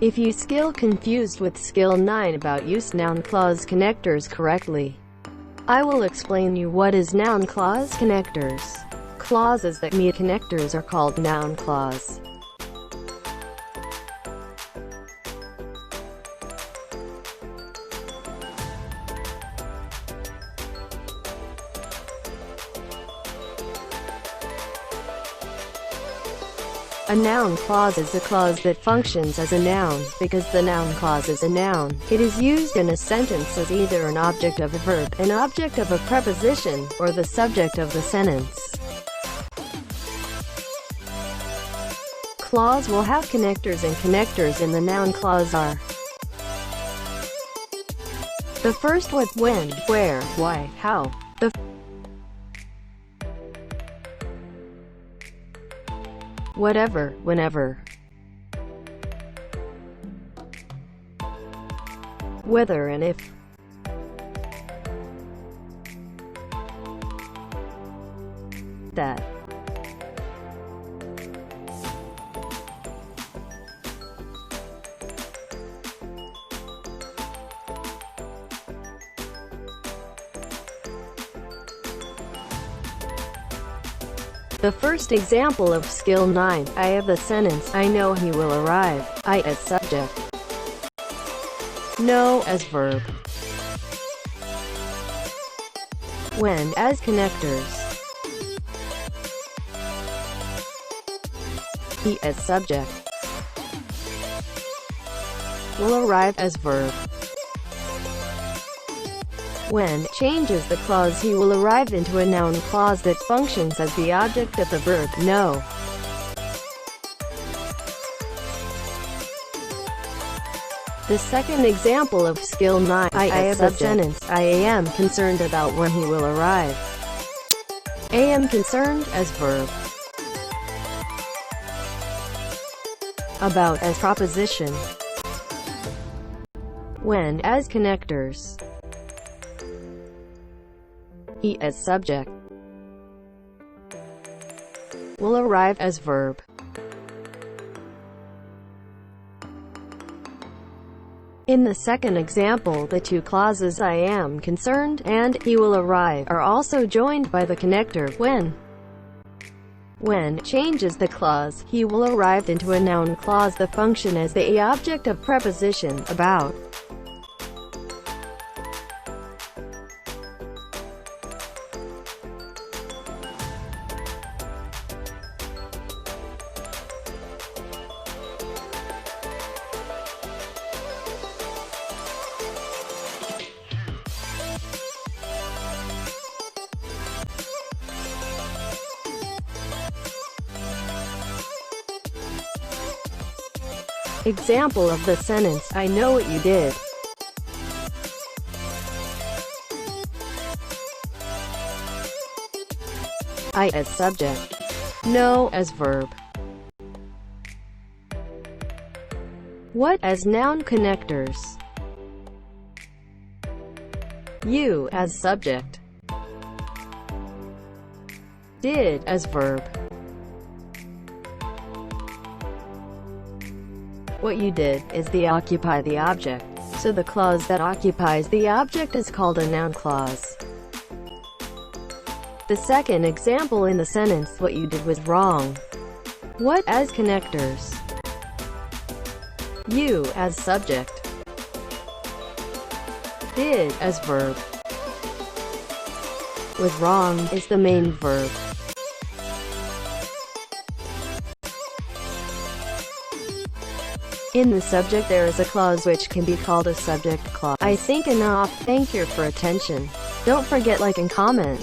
If you skill confused with skill 9 about use noun clause connectors correctly, I will explain you what is noun clause connectors. Clauses that meet connectors are called noun clause. A noun clause is a clause that functions as a noun. Because the noun clause is a noun, it is used in a sentence as either an object of a verb, an object of a preposition, or the subject of the sentence. Clause will have connectors, and connectors in the noun clause are the first what, when, where, why, how. The whatever, whenever, whether and if. That. The first example of skill 9, I have the sentence, I know he will arrive. I as subject, know as verb, when as connectors, he as subject, will arrive as verb. When changes the clause, he will arrive into a noun clause that functions as the object of the verb, know. The second example of skill 9, I have the sentence, I am concerned about when he will arrive. Am concerned as verb. About as proposition. When as connectors. He as subject, will arrive as verb. In the second example, the two clauses I am concerned and he will arrive are also joined by the connector when. When changes the clause, he will arrive into a noun clause that function as the object of preposition, about. Example of the sentence, I know what you did. I as subject, know as verb. What as noun connectors. You as subject. Did as verb. What you did is the occupy the object, so the clause that occupies the object is called a noun clause. The second example in the sentence, what you did was wrong. What as connectors. You as subject. Did as verb. Was wrong is the main verb. In the subject there is a clause which can be called a subject clause. I think enough. Thank you for attention. Don't forget like and comment.